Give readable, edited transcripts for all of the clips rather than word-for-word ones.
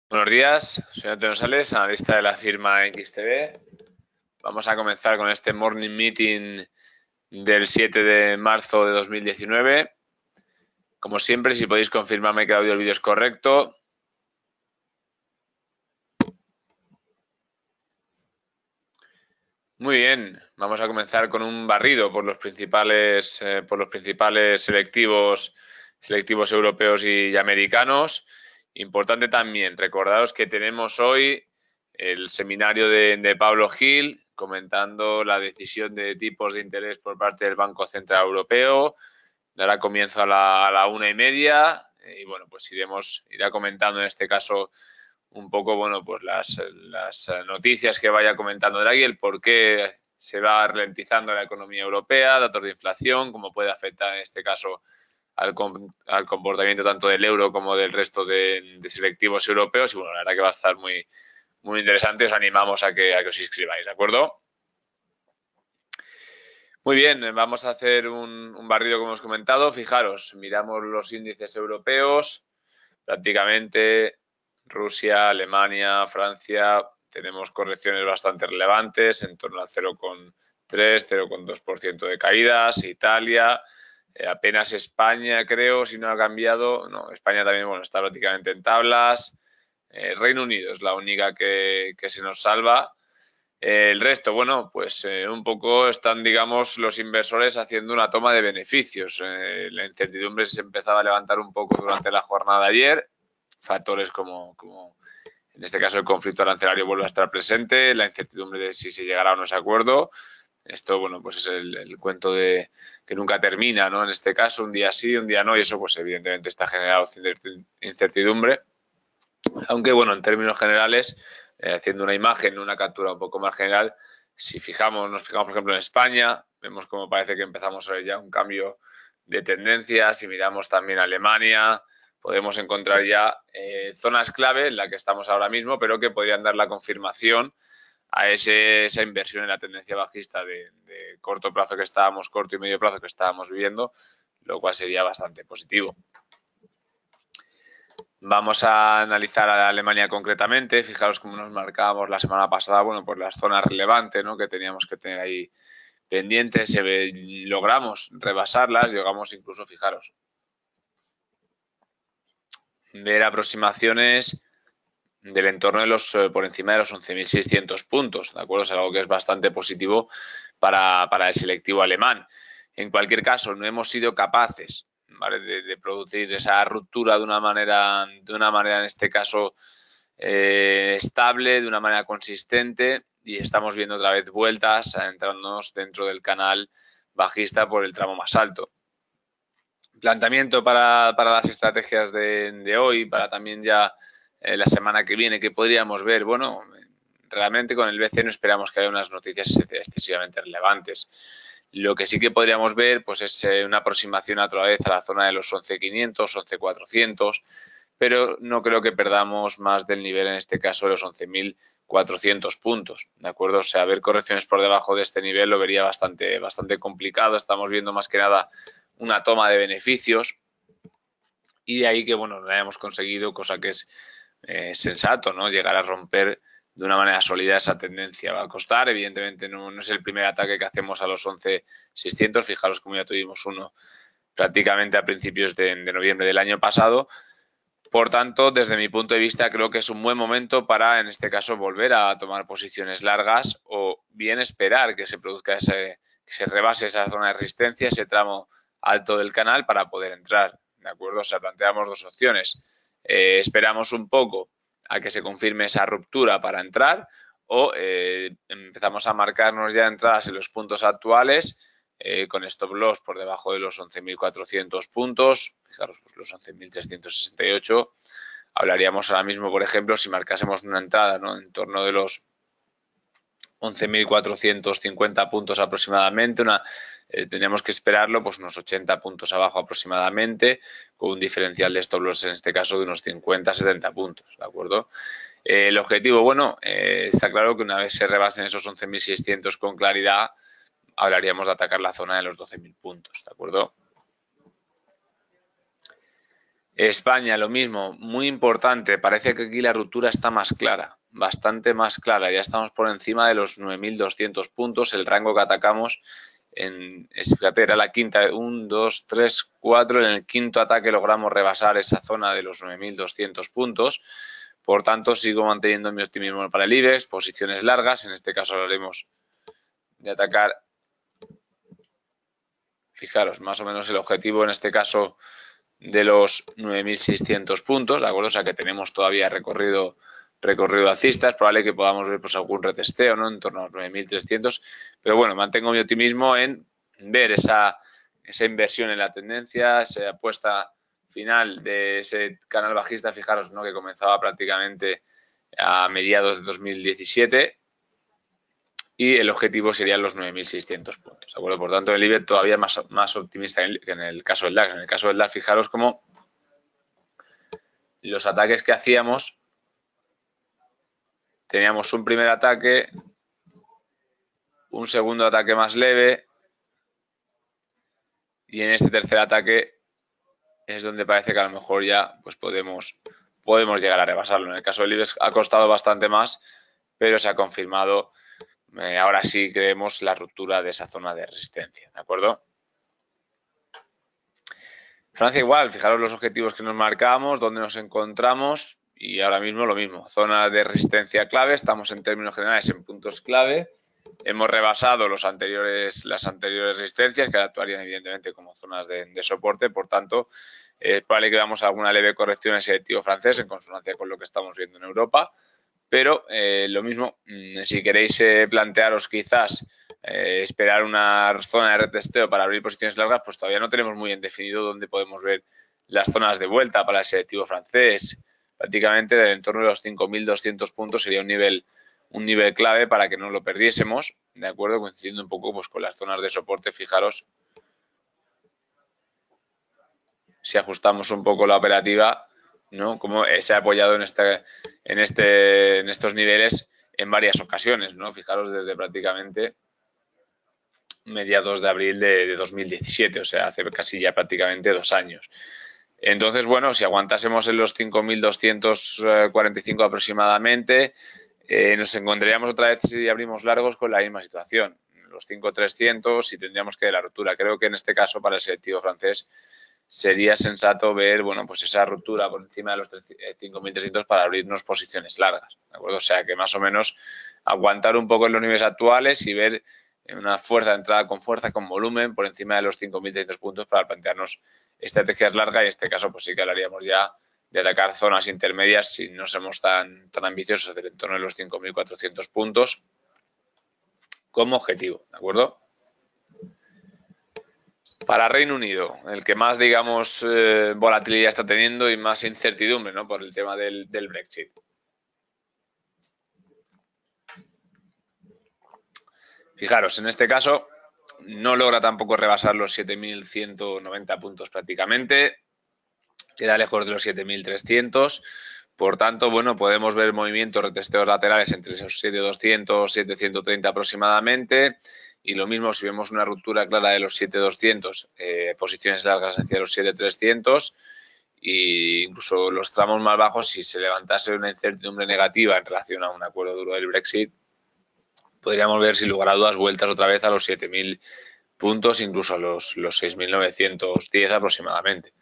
Buenos días, soy Antonio Sales, analista de la firma XTB. Vamos a comenzar con este morning meeting del 7 de marzo de 2019. Como siempre, si podéis confirmarme que el audio del vídeo es correcto. Muy bien, vamos a comenzar con un barrido por los principales selectivos europeos y americanos. Importante también, recordaros que tenemos hoy el seminario de Pablo Gil comentando la decisión de tipos de interés por parte del Banco Central Europeo. Dará comienzo a la 1:30 y bueno, pues irá comentando en este caso un poco, bueno, pues las noticias que vaya comentando Draghi, el por qué se va ralentizando la economía europea, datos de inflación, cómo puede afectar en este caso al comportamiento tanto del euro como del resto de selectivos europeos. Y bueno, la verdad que va a estar muy, muy interesante. Os animamos a que os inscribáis, ¿de acuerdo? Muy bien, vamos a hacer un barrido como hemos comentado. Fijaros, miramos los índices europeos, prácticamente Rusia, Alemania, Francia, tenemos correcciones bastante relevantes, en torno al 0,3, 0,2% de caídas. Italia, apenas España, creo, si no ha cambiado. No, España también, bueno, está prácticamente en tablas. Reino Unido es la única que se nos salva. El resto, bueno, pues un poco están, digamos, los inversores haciendo una toma de beneficios. La incertidumbre se empezaba a levantar un poco durante la jornada de ayer. Factores como en este caso el conflicto arancelario vuelve a estar presente, la incertidumbre de si se llegará a no ese acuerdo. Esto, bueno, pues es el cuento de que nunca termina, ¿no? En este caso, un día sí, un día no, y eso, pues evidentemente está generando incertidumbre. Aunque, bueno, en términos generales, haciendo una imagen, una captura un poco más general, si nos fijamos, por ejemplo, en España, vemos como parece que empezamos a ver ya un cambio de tendencia. Si miramos también a Alemania, podemos encontrar ya zonas clave en las que estamos ahora mismo, pero que podrían dar la confirmación a esa inversión en la tendencia bajista de corto plazo que estábamos, corto y medio plazo que estábamos viviendo, lo cual sería bastante positivo. Vamos a analizar a Alemania concretamente. Fijaros cómo nos marcábamos la semana pasada, bueno, pues las zonas relevantes, ¿no?, que teníamos que tener ahí pendientes. Logramos rebasarlas, llegamos incluso, fijaros, ver aproximaciones del entorno de por encima de los 11.600 puntos, ¿de acuerdo? Es algo que es bastante positivo para el selectivo alemán. En cualquier caso, no hemos sido capaces, ¿vale?, de producir esa ruptura de una manera en este caso estable, de una manera consistente, y estamos viendo otra vez vueltas entrándonos dentro del canal bajista por el tramo más alto. Planteamiento para las estrategias de hoy, para también ya la semana que viene, que podríamos ver. Bueno, realmente con el BCE no esperamos que haya unas noticias excesivamente relevantes. Lo que sí que podríamos ver, pues, es una aproximación otra vez a la zona de los 11.500, 11.400, pero no creo que perdamos más del nivel, en este caso, de los 11.400 puntos, ¿de acuerdo? O sea, ver correcciones por debajo de este nivel lo vería bastante complicado. Estamos viendo más que nada una toma de beneficios, y de ahí que, bueno, lo hayamos conseguido, cosa que es sensato, ¿no?, llegar a romper de una manera sólida esa tendencia. Va a costar, evidentemente no es el primer ataque que hacemos a los 11.600, fijaros como ya tuvimos uno prácticamente a principios de noviembre del año pasado. Por tanto, desde mi punto de vista, creo que es un buen momento para, en este caso, volver a tomar posiciones largas, o bien esperar que se produzca que se rebase esa zona de resistencia, ese tramo alto del canal, para poder entrar, ¿de acuerdo? O sea, planteamos dos opciones. Esperamos un poco a que se confirme esa ruptura para entrar, o empezamos a marcarnos ya entradas en los puntos actuales, con stop loss por debajo de los 11.400 puntos. Fijaros, pues los 11.368. Hablaríamos ahora mismo, por ejemplo, si marcásemos una entrada, ¿no?, en torno de los 11.450 puntos aproximadamente. Tenemos que esperarlo, pues, unos 80 puntos abajo aproximadamente, con un diferencial de stop loss en este caso de unos 50-70 puntos, ¿de acuerdo? El objetivo, bueno, está claro que una vez se rebasen esos 11.600 con claridad, hablaríamos de atacar la zona de los 12.000 puntos, ¿de acuerdo? España, lo mismo, muy importante. Parece que aquí la ruptura está más clara, bastante más clara. Ya estamos por encima de los 9.200 puntos. El rango que atacamos, fíjate, era la quinta, 1, 2, 3, 4. En el quinto ataque logramos rebasar esa zona de los 9.200 puntos. Por tanto, sigo manteniendo mi optimismo para el IBEX. Posiciones largas, en este caso hablaremos de atacar. Fijaros, más o menos el objetivo en este caso de los 9.600 puntos, ¿de acuerdo? O sea que tenemos todavía recorrido alcista, es probable que podamos ver pues algún retesteo, ¿no? En torno a los 9.300, pero bueno, mantengo mi optimismo en ver esa inversión en la tendencia, esa apuesta final de ese canal bajista, fijaros, ¿no? Que comenzaba prácticamente a mediados de 2017 y el objetivo serían los 9.600 puntos, ¿de acuerdo? Por tanto, el IBEX todavía más optimista que en el caso del DAX. En el caso del DAX, fijaros cómo los ataques que hacíamos, teníamos un primer ataque, un segundo ataque más leve y en este tercer ataque es donde parece que a lo mejor ya pues podemos llegar a rebasarlo. En el caso del IBEX ha costado bastante más, pero se ha confirmado. Ahora sí creemos la ruptura de esa zona de resistencia, ¿de acuerdo? Francia igual, fijaros los objetivos que nos marcamos, dónde nos encontramos y ahora mismo lo mismo. Zona de resistencia clave, estamos en términos generales en puntos clave. Hemos rebasado las anteriores resistencias que actuarían evidentemente como zonas de soporte, por tanto es probable que veamos alguna leve corrección en ese activo francés en consonancia con lo que estamos viendo en Europa. Pero lo mismo, si queréis plantearos quizás esperar una zona de retesteo para abrir posiciones largas, pues todavía no tenemos muy bien definido dónde podemos ver las zonas de vuelta para el selectivo francés. Prácticamente en torno a los 5.200 puntos sería un nivel clave para que no lo perdiésemos, ¿de acuerdo? Coincidiendo un poco pues con las zonas de soporte, fijaros, si ajustamos un poco la operativa, ¿no? Como se ha apoyado en estos niveles en varias ocasiones, ¿no? Fijaros desde prácticamente mediados de abril de 2017, o sea, hace casi ya prácticamente 2 años. Entonces, bueno, si aguantásemos en los 5.245 aproximadamente, nos encontraríamos otra vez si abrimos largos con la misma situación, los 5.300 y tendríamos que ver la ruptura. Creo que en este caso para el selectivo francés sería sensato ver, bueno, pues esa ruptura por encima de los 5.300 para abrirnos posiciones largas, ¿de acuerdo? O sea que más o menos aguantar un poco en los niveles actuales y ver una fuerza de entrada con fuerza, con volumen, por encima de los 5.300 puntos para plantearnos estrategias largas y en este caso pues sí que hablaríamos ya de atacar zonas intermedias si no somos tan ambiciosos del entorno de los 5.400 puntos como objetivo, ¿de acuerdo? Para Reino Unido, el que más, digamos, volatilidad está teniendo y más incertidumbre, ¿no? Por el tema del Brexit. Fijaros, en este caso no logra tampoco rebasar los 7.190 puntos prácticamente. Queda lejos de los 7.300. Por tanto, bueno, podemos ver movimientos, retesteos laterales entre esos 7.200, 7.130 aproximadamente. Y lo mismo si vemos una ruptura clara de los 7.200, posiciones largas hacia los 7.300 e incluso los tramos más bajos, si se levantase una incertidumbre negativa en relación a un acuerdo duro del Brexit, podríamos ver sin lugar a dudas vueltas otra vez a los 7.000 puntos, incluso a los 6.910 aproximadamente.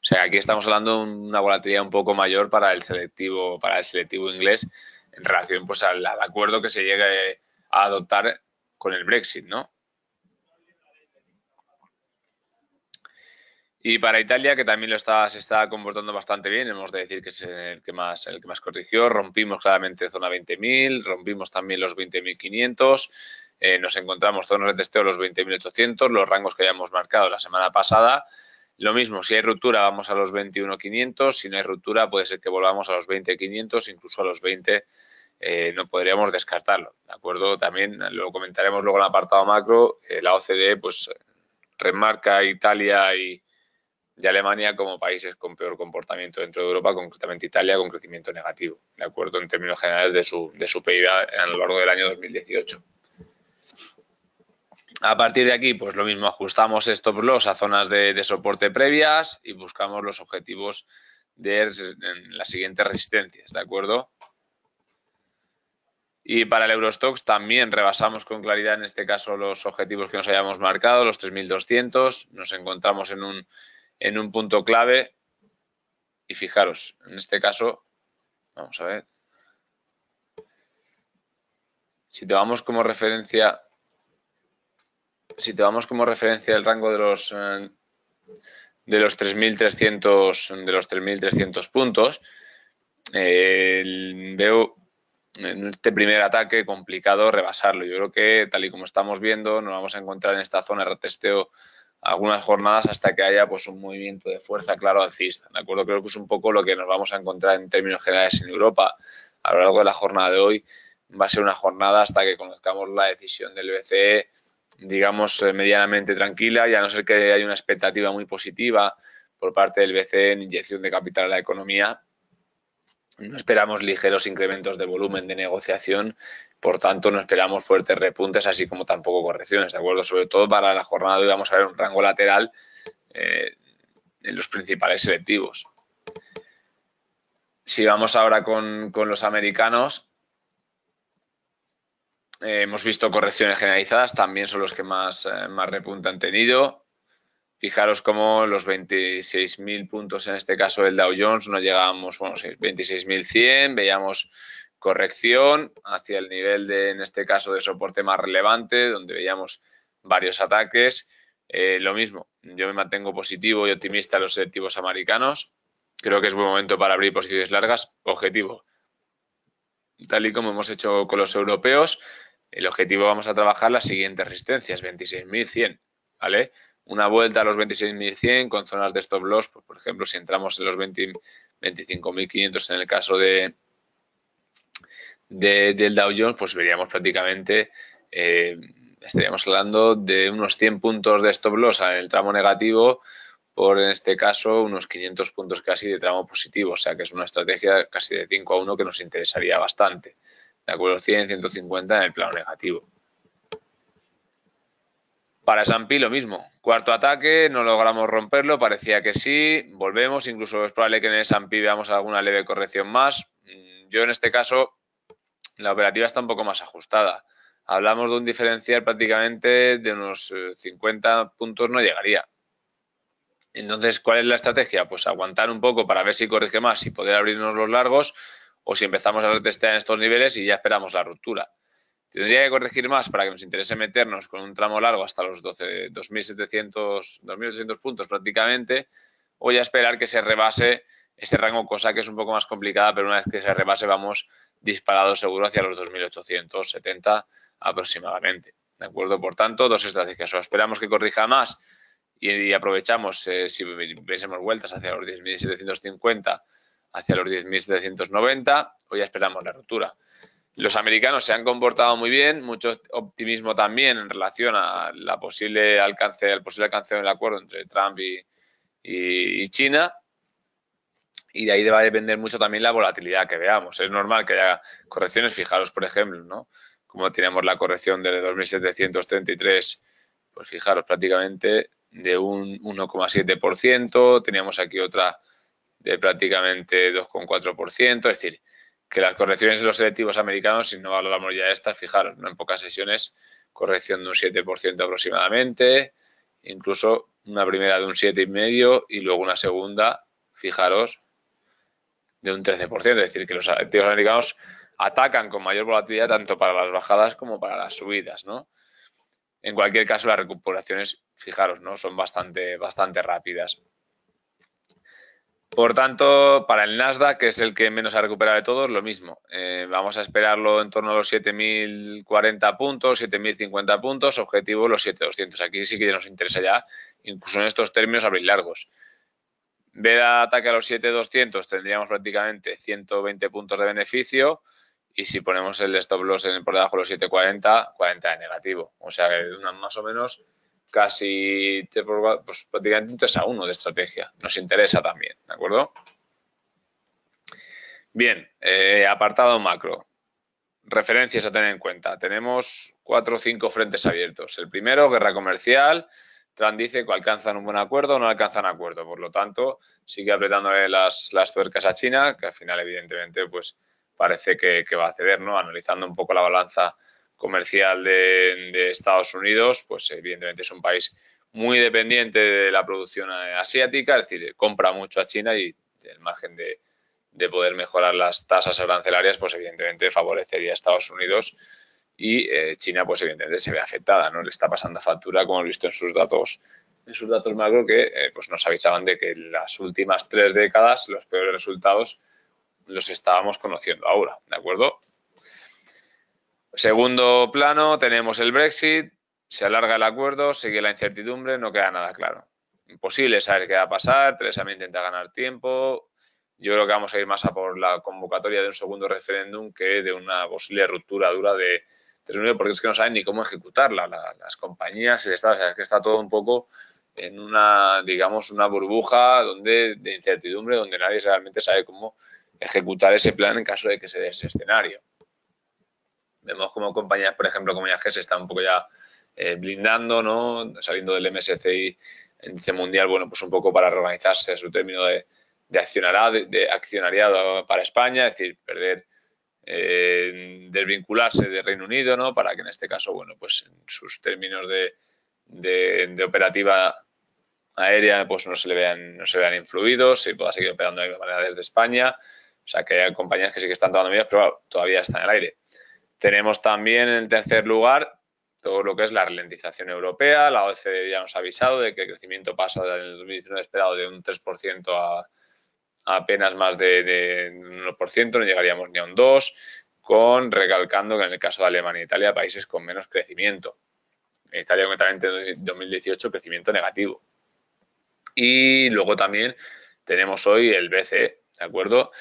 O sea, aquí estamos hablando de una volatilidad un poco mayor para el selectivo inglés en relación pues al acuerdo que se llegue a adoptar con el Brexit, ¿no? Y para Italia, que también se está comportando bastante bien, hemos de decir que es el que más corrigió. Rompimos claramente zona 20.000, rompimos también los 20.500, nos encontramos zonas de testeo los 20.800, los rangos que habíamos marcado la semana pasada. Lo mismo, si hay ruptura vamos a los 21.500, si no hay ruptura puede ser que volvamos a los 20.500, incluso a los 20 no podríamos descartarlo, ¿de acuerdo? También lo comentaremos luego en el apartado macro, la OCDE pues remarca a Italia y Alemania como países con peor comportamiento dentro de Europa, concretamente Italia, con crecimiento negativo, ¿de acuerdo? En términos generales de su PIB a lo largo del año 2018. A partir de aquí, pues lo mismo, ajustamos stop loss a zonas de soporte previas y buscamos los objetivos en las siguientes resistencias, ¿de acuerdo? Y para el Eurostoxx también rebasamos con claridad, en este caso, los objetivos que nos hayamos marcado, los 3.200. Nos encontramos en un punto clave y fijaros, en este caso, vamos a ver, si tomamos como referencia el rango de los 3.300 puntos, veo en este primer ataque complicado rebasarlo. Yo creo que, tal y como estamos viendo, nos vamos a encontrar en esta zona de retesteo algunas jornadas hasta que haya pues un movimiento de fuerza claro alcista, ¿de acuerdo? Creo que es un poco lo que nos vamos a encontrar en términos generales en Europa a lo largo de la jornada de hoy. Va a ser una jornada hasta que conozcamos la decisión del BCE, digamos, medianamente tranquila, y a no ser que haya una expectativa muy positiva por parte del BCE en inyección de capital a la economía. No esperamos ligeros incrementos de volumen de negociación, por tanto no esperamos fuertes repuntes, así como tampoco correcciones, ¿de acuerdo? Sobre todo para la jornada de hoy vamos a ver un rango lateral en los principales selectivos. Si vamos ahora con los americanos, hemos visto correcciones generalizadas, también son los que más repunte han tenido. Fijaros cómo los 26.000 puntos, en este caso del Dow Jones, no llegábamos, bueno, sí, 26.100, veíamos corrección hacia el nivel de, en este caso, de soporte más relevante, donde veíamos varios ataques. Lo mismo, yo me mantengo positivo y optimista en los selectivos americanos. Creo que es buen momento para abrir posiciones largas. Objetivo, tal y como hemos hecho con los europeos, el objetivo, vamos a trabajar las siguientes resistencias, 26.100, ¿vale? Una vuelta a los 26.100 con zonas de stop loss, pues, por ejemplo, si entramos en los 25.500 en el caso del Dow Jones, pues veríamos prácticamente, estaríamos hablando de unos 100 puntos de stop loss en el tramo negativo, por, en este caso, unos 500 puntos casi de tramo positivo, o sea que es una estrategia casi de 5-1 que nos interesaría bastante, ¿de acuerdo? 100, 150 en el plano negativo. Para S&P lo mismo, cuarto ataque, no logramos romperlo, parecía que sí, volvemos, incluso es probable que en el S&P veamos alguna leve corrección más. Yo en este caso, la operativa está un poco más ajustada. Hablamos de un diferencial prácticamente de unos 50 puntos, no llegaría. Entonces, ¿cuál es la estrategia? Pues aguantar un poco para ver si corrige más y poder abrirnos los largos, o si empezamos a retestear en estos niveles y ya esperamos la ruptura. Tendría que corregir más para que nos interese meternos con un tramo largo hasta los 2.200 puntos prácticamente, o ya esperar que se rebase este rango, cosa que es un poco más complicada, pero una vez que se rebase vamos disparados seguro hacia los 2.870 aproximadamente, ¿de acuerdo? Por tanto, dos estrategias: o esperamos que corrija más y aprovechamos, si viésemos vueltas hacia los 10.750, hacia los 10.790, o ya esperamos la ruptura. Los americanos se han comportado muy bien, mucho optimismo también en relación a la al posible alcance del acuerdo entre Trump y China, y de ahí va a depender mucho también la volatilidad que veamos. Es normal que haya correcciones, fijaros, por ejemplo, ¿no? Como tenemos la corrección de 2.733, pues fijaros, prácticamente de un 1,7%, teníamos aquí otra de prácticamente 2,4%, es decir, que las correcciones de los selectivos americanos, si no valoramos ya estas, fijaros, ¿no? En pocas sesiones, corrección de un 7% aproximadamente, incluso una primera de un 7,5% y luego una segunda, fijaros, de un 13%, es decir, que los selectivos americanos atacan con mayor volatilidad tanto para las bajadas como para las subidas, ¿no? En cualquier caso, las recuperaciones, fijaros, ¿no? Son bastante rápidas. Por tanto, para el Nasdaq, que es el que menos ha recuperado de todos, lo mismo. Vamos a esperarlo en torno a los 7.040 puntos, 7.050 puntos, objetivo los 7.200. Aquí sí que nos interesa ya, incluso en estos términos, abrir largos. Ver ataque a los 7.200 tendríamos prácticamente 120 puntos de beneficio, y si ponemos el stop loss por debajo de los 7.40, 40 de negativo. O sea que más o menos casi pues, prácticamente un 3-1 de estrategia. Nos interesa también, ¿de acuerdo? Bien, apartado macro. referencias a tener en cuenta. Tenemos 4 o 5 frentes abiertos. El primero, guerra comercial. Trump dice que alcanzan un buen acuerdo o no alcanzan acuerdo. Por lo tanto, sigue apretándole las tuercas a China, que al final, evidentemente, pues parece que va a ceder, ¿no? Analizando un poco la balanza comercial de Estados Unidos, pues evidentemente es un país muy dependiente de la producción asiática, es decir, compra mucho a China y el margen de poder mejorar las tasas arancelarias, pues evidentemente favorecería a Estados Unidos y China, pues evidentemente se ve afectada, ¿no? Le está pasando factura, como hemos visto en sus datos macro, que pues nos avisaban de que en las últimas 3 décadas los peores resultados los estábamos conociendo ahora, ¿de acuerdo? Segundo plano, tenemos el Brexit, se alarga el acuerdo, sigue la incertidumbre, no queda nada claro. Imposible saber qué va a pasar, Theresa May intenta ganar tiempo. Yo creo que vamos a ir más a por la convocatoria de un segundo referéndum que de una posible ruptura dura de Reino Unido, porque es que no saben ni cómo ejecutarla. Las compañías, el Estado, o sea, es que está todo un poco en una, digamos, una burbuja de incertidumbre, donde nadie realmente sabe cómo ejecutar ese plan en caso de que se dé ese escenario. Vemos como compañías, por ejemplo, como IAG se están un poco ya blindando, ¿no? Saliendo del MSCI índice mundial, bueno, pues un poco para reorganizarse a su término de accionariado para España, es decir, perder, desvincularse del Reino Unido, ¿no? Para que en este caso, bueno, pues en sus términos de operativa aérea, pues no se le vean influidos y pueda seguir operando de la misma manera desde España. O sea, que hay compañías que sí que están tomando medidas, pero bueno, todavía están en el aire. Tenemos también en el tercer lugar todo lo que es la ralentización europea. La OCDE ya nos ha avisado de que el crecimiento pasa del 2019 esperado de un 3% a apenas más de un 1%, no llegaríamos ni a un 2%, recalcando que en el caso de Alemania e Italia, países con menos crecimiento. En Italia, concretamente en 2018, crecimiento negativo. Y luego también tenemos hoy el BCE, ¿de acuerdo?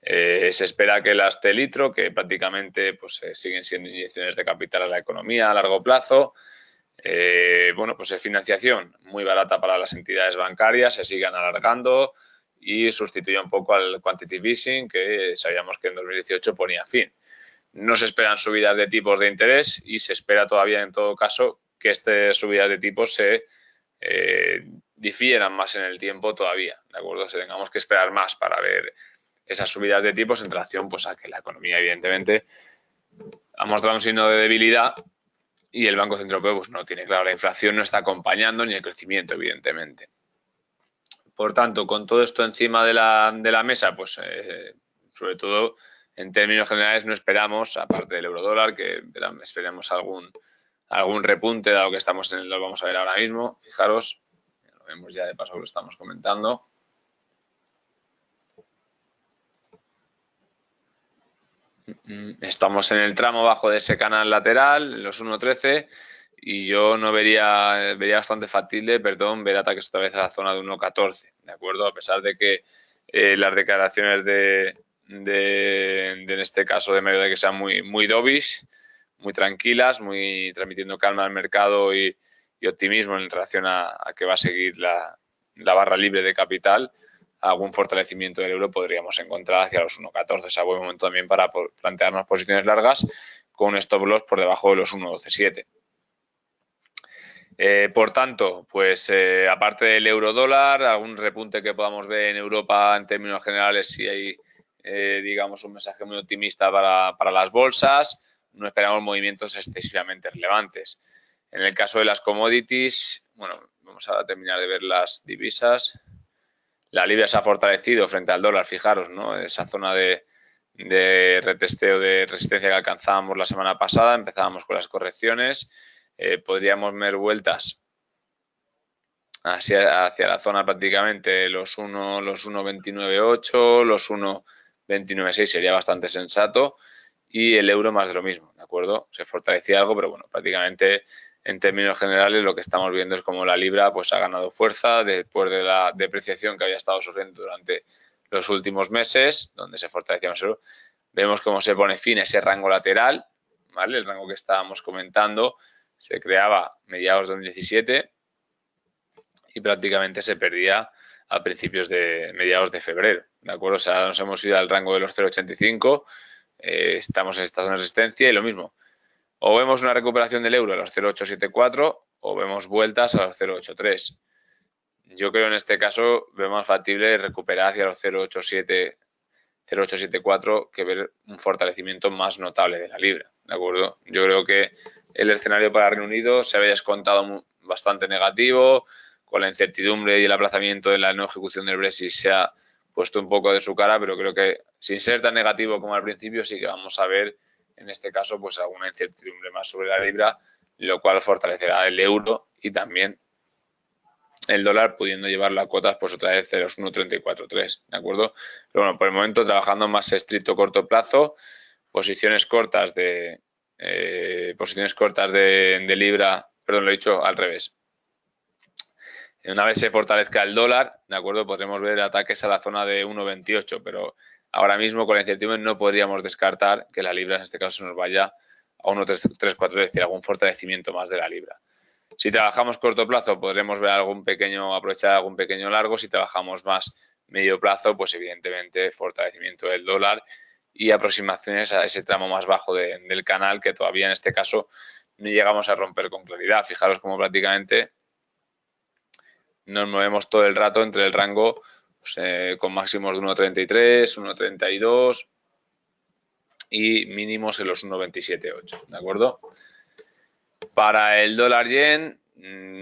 Se espera que las T-Litro, que prácticamente pues, siguen siendo inyecciones de capital a la economía a largo plazo, bueno, pues financiación muy barata para las entidades bancarias, se sigan alargando y sustituye un poco al quantitative easing que sabíamos que en 2018 ponía fin. No se esperan subidas de tipos de interés y se espera todavía, en todo caso, que estas subidas de tipos se difieran más en el tiempo todavía, ¿de acuerdo? Se tengamos que esperar más para ver esas subidas de tipos en relación pues, a que la economía, evidentemente, ha mostrado un signo de debilidad y el Banco Central Europeo pues, no tiene claro, la inflación no está acompañando ni el crecimiento, evidentemente. Por tanto, con todo esto encima de la mesa, pues sobre todo en términos generales no esperamos, aparte del eurodólar, que esperemos algún repunte, dado que estamos lo vamos a ver ahora mismo. Fijaros, lo vemos ya de paso, lo estamos comentando. Estamos en el tramo bajo de ese canal lateral, los 1.13, y yo no vería bastante factible, ver ataques otra vez a la zona de 1.14, ¿de acuerdo? A pesar de que las declaraciones en este caso de Mario de que sean muy dovish, muy tranquilas, muy transmitiendo calma al mercado y optimismo en relación a que va a seguir la barra libre de capital, algún fortalecimiento del euro podríamos encontrar hacia los 1.14. Es buen momento también para plantearnos posiciones largas con stop loss por debajo de los 1.12.7. Por tanto, pues aparte del euro dólar, algún repunte que podamos ver en Europa en términos generales, si hay, digamos, un mensaje muy optimista para las bolsas, no esperamos movimientos excesivamente relevantes. En el caso de las commodities, bueno, vamos a terminar de ver las divisas. La libra se ha fortalecido frente al dólar, fijaros, ¿no? Esa zona de retesteo de resistencia que alcanzábamos la semana pasada, empezábamos con las correcciones, podríamos ver vueltas hacia la zona prácticamente los 1.29.8, los 1.29.6 sería bastante sensato y el euro más de lo mismo, ¿de acuerdo? Se fortalecía algo, pero bueno, prácticamente en términos generales lo que estamos viendo es como la libra pues ha ganado fuerza después de la depreciación que había estado sufriendo durante los últimos meses, donde se fortalecía más el euro. Vemos cómo se pone fin a ese rango lateral, ¿vale? El rango que estábamos comentando se creaba mediados de 2017 y prácticamente se perdía a mediados de febrero, ¿de acuerdo? O sea, nos hemos ido al rango de los 0,85, estamos en esta zona de resistencia y lo mismo. O vemos una recuperación del euro a los 0,874 o vemos vueltas a los 0,83. Yo creo en este caso veo más factible recuperar hacia los 0,874 que ver un fortalecimiento más notable de la libra, ¿de acuerdo? Yo creo que el escenario para Reino Unido se había descontado bastante negativo, con la incertidumbre y el aplazamiento de la no ejecución del Brexit se ha puesto un poco de su cara, pero creo que sin ser tan negativo como al principio sí que vamos a ver en este caso pues alguna incertidumbre más sobre la libra, lo cual fortalecerá el euro y también el dólar, pudiendo llevarlo a cotas pues otra vez 0,134,3, ¿de acuerdo? Pero bueno, por el momento trabajando más estricto corto plazo, posiciones cortas de libra, perdón, lo he dicho al revés. Una vez se fortalezca el dólar, ¿de acuerdo? Podremos ver ataques a la zona de 1,28, pero ahora mismo con la incertidumbre no podríamos descartar que la libra en este caso nos vaya a 1,334, es decir, algún fortalecimiento más de la libra. Si trabajamos corto plazo, podremos ver aprovechar algún pequeño largo. Si trabajamos más medio plazo, pues evidentemente fortalecimiento del dólar y aproximaciones a ese tramo más bajo del canal que todavía en este caso no llegamos a romper con claridad. Fijaros cómo prácticamente nos movemos todo el rato entre el rango pues, con máximos de 1,33, 1,32 y mínimos en los 1,278, ¿de acuerdo? Para el dólar yen,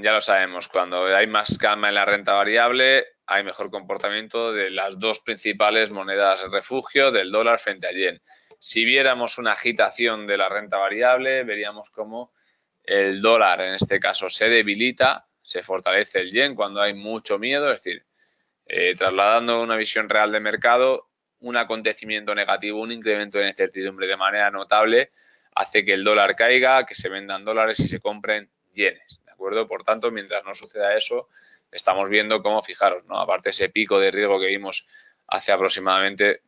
ya lo sabemos, cuando hay más calma en la renta variable, hay mejor comportamiento de las dos principales monedas refugio del dólar frente al yen. Si viéramos una agitación de la renta variable, veríamos cómo el dólar en este caso se debilita, se fortalece el yen cuando hay mucho miedo, es decir, trasladando una visión real de mercado, un acontecimiento negativo, un incremento de incertidumbre de manera notable, hace que el dólar caiga, que se vendan dólares y se compren yenes, ¿de acuerdo? Por tanto, mientras no suceda eso, estamos viendo cómo, fijaros, ¿no? Aparte ese pico de riesgo que vimos hace aproximadamente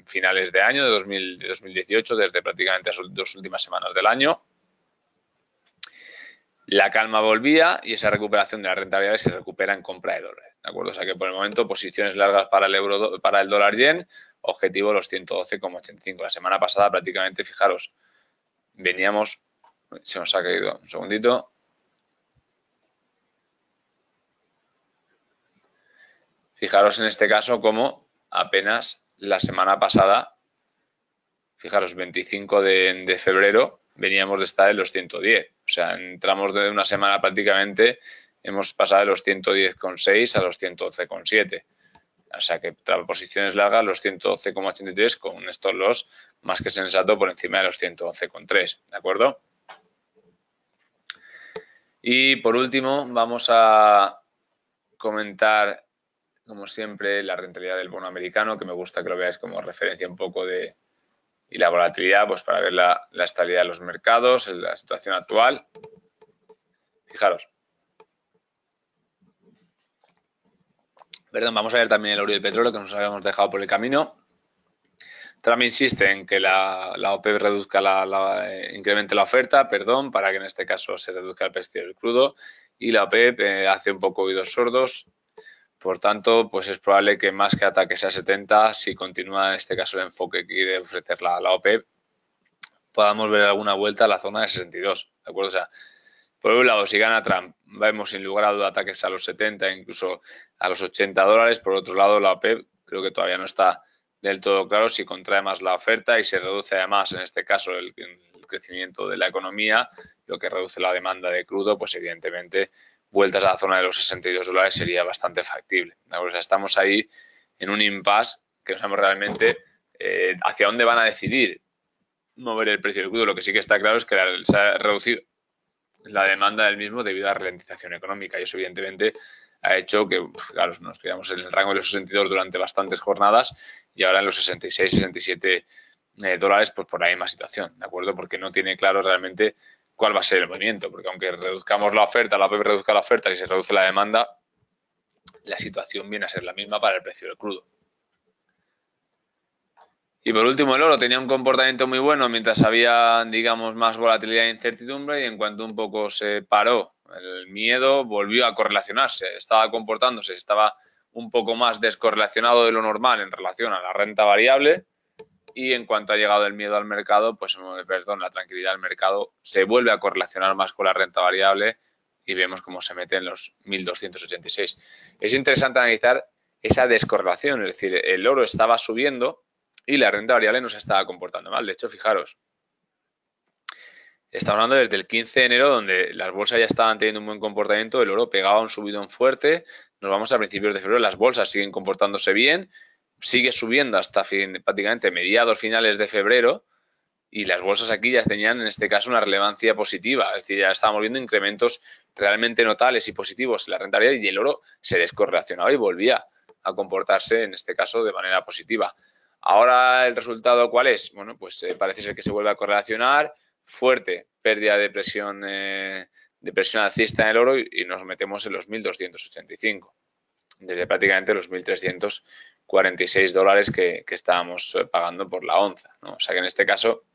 finales de año, de 2018, desde prácticamente las dos últimas semanas del año, la calma volvía y esa recuperación de la renta variable se recupera en compra de dólares, ¿de acuerdo? O sea que por el momento posiciones largas para el dólar yen, objetivo los 112,85. La semana pasada prácticamente, fijaros, veníamos, se nos ha caído un segundito. Fijaros en este caso como apenas la semana pasada, fijaros, 25 de febrero, veníamos de estar en los 110. O sea, entramos de una semana prácticamente, hemos pasado de los 110,6 a los 111,7. O sea que posiciones largas, los 112,83 con un stop loss más que sensato por encima de los 111,3. ¿De acuerdo? Y por último, vamos a comentar, como siempre, la rentabilidad del bono americano, que me gusta que lo veáis como referencia un poco y la volatilidad, pues para ver la estabilidad de los mercados, en la situación actual. Fijaros. Perdón, vamos a ver también el oro y el petróleo que nos habíamos dejado por el camino. Trump insiste en que la OPEP reduzca incremente la oferta, para que en este caso se reduzca el precio del crudo, y la OPEP hace un poco oídos sordos. Por tanto, pues es probable que más que ataques a 70, si continúa en este caso el enfoque que quiere ofrecer la OPEP, podamos ver alguna vuelta a la zona de 62, ¿de acuerdo? O sea, por un lado, si gana Trump, vemos sin lugar a duda ataques a los 70, incluso a los $80. Por otro lado, la OPEP creo que todavía no está del todo claro si contrae más la oferta y se reduce además, en este caso, el crecimiento de la economía, lo que reduce la demanda de crudo, pues evidentemente vueltas a la zona de los $62 sería bastante factible. O sea, estamos ahí en un impasse que no sabemos realmente hacia dónde van a decidir mover el precio del crudo. Lo que sí que está claro es que se ha reducido la demanda del mismo debido a la ralentización económica y eso evidentemente ha hecho que, claro, nos quedamos en el rango de los 62 durante bastantes jornadas y ahora en los 66, 67 dólares, pues por la misma situación, ¿de acuerdo? Porque no tiene claro realmente cuál va a ser el movimiento, porque aunque reduzcamos la oferta, la OPEP reduzca la oferta y se reduce la demanda, la situación viene a ser la misma para el precio del crudo. Y por último, el oro tenía un comportamiento muy bueno mientras había, digamos, más volatilidad e incertidumbre y en cuanto un poco se paró el miedo, volvió a correlacionarse. Estaba comportándose, estaba un poco más descorrelacionado de lo normal en relación a la renta variable y en cuanto ha llegado el miedo al mercado, pues perdón, la tranquilidad del mercado se vuelve a correlacionar más con la renta variable y vemos cómo se mete en los 1.286. Es interesante analizar esa descorrelación, es decir, el oro estaba subiendo y la renta variable no se estaba comportando mal. De hecho, fijaros, estamos hablando desde el 15 de enero, donde las bolsas ya estaban teniendo un buen comportamiento, el oro pegaba un subidón fuerte, nos vamos a principios de febrero, las bolsas siguen comportándose bien, sigue subiendo hasta prácticamente mediados, finales de febrero, y las bolsas aquí ya tenían en este caso una relevancia positiva, es decir, ya estábamos viendo incrementos realmente notables y positivos en la renta variable y el oro se descorrelacionaba y volvía a comportarse en este caso de manera positiva. Ahora el resultado ¿cuál es? Bueno, pues parece ser que se vuelve a correlacionar, fuerte pérdida de presión alcista en el oro y nos metemos en los 1.285, desde prácticamente los 1.346 dólares que estábamos pagando por la onza, ¿no? O sea que en este caso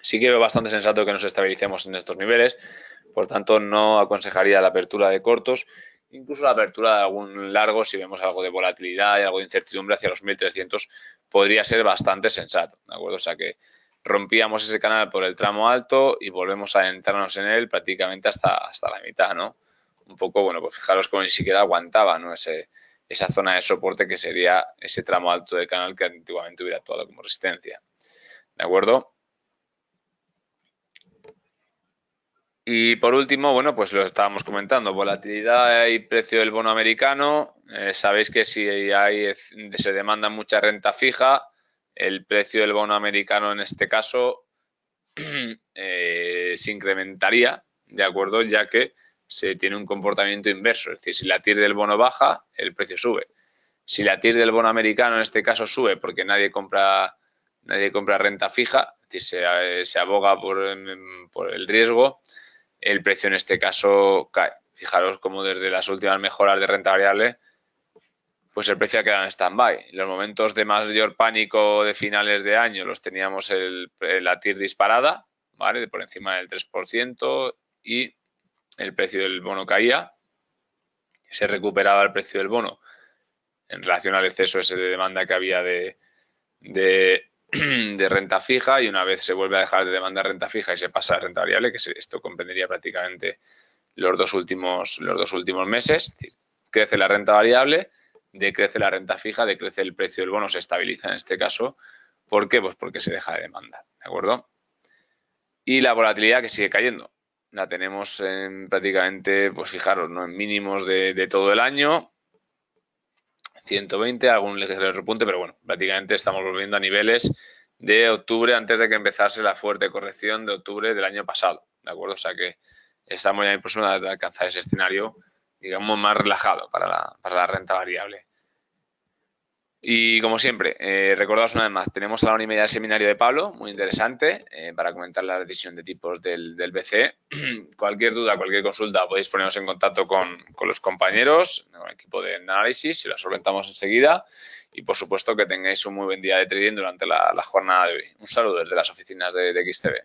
sí que veo bastante sensato que nos estabilicemos en estos niveles, por tanto no aconsejaría la apertura de cortos, incluso la apertura de algún largo si vemos algo de volatilidad y algo de incertidumbre hacia los 1.300 podría ser bastante sensato, ¿de acuerdo? O sea que rompíamos ese canal por el tramo alto y volvemos a adentrarnos en él prácticamente hasta la mitad, ¿no? Un poco, bueno, pues fijaros cómo ni siquiera aguantaba, ¿no? Esa zona de soporte que sería ese tramo alto del canal que antiguamente hubiera actuado como resistencia, ¿de acuerdo? Y por último, bueno, pues lo estábamos comentando, volatilidad y precio del bono americano. Sabéis que si se demanda mucha renta fija, el precio del bono americano en este caso se incrementaría, ¿de acuerdo? Ya que se tiene un comportamiento inverso, es decir, si la TIR del bono baja, el precio sube. Si la TIR del bono americano en este caso sube porque nadie compra renta fija, es decir, se aboga por el riesgo, el precio en este caso cae. Fijaros como desde las últimas mejoras de renta variable, pues el precio ha quedado en stand-by. Los momentos de mayor pánico de finales de año los teníamos la TIR disparada, ¿vale? Por encima del 3% y el precio del bono caía. Se recuperaba el precio del bono en relación al exceso ese de demanda que había de renta fija y una vez se vuelve a dejar de demandar renta fija y se pasa a renta variable, que esto comprendería prácticamente los dos últimos meses, es decir, crece la renta variable, decrece la renta fija, decrece el precio del bono, se estabiliza en este caso. ¿Por qué? Pues porque se deja de demandar, ¿de acuerdo? Y la volatilidad que sigue cayendo. La tenemos en prácticamente, pues fijaros, ¿no? En mínimos de todo el año, 120, algún ligero repunte, pero bueno, prácticamente estamos volviendo a niveles de octubre antes de que empezase la fuerte corrección de octubre del año pasado, ¿de acuerdo? O sea que estamos ya en próximo de alcanzar ese escenario, digamos, más relajado para la renta variable. Y como siempre, recordaos una vez más, tenemos a la 1:30 el seminario de Pablo, muy interesante, para comentar la decisión de tipos del BCE. Cualquier duda, cualquier consulta, podéis poneros en contacto con los compañeros, con el equipo de análisis y la solventamos enseguida. Y por supuesto que tengáis un muy buen día de trading durante la jornada de hoy. Un saludo desde las oficinas de XTB.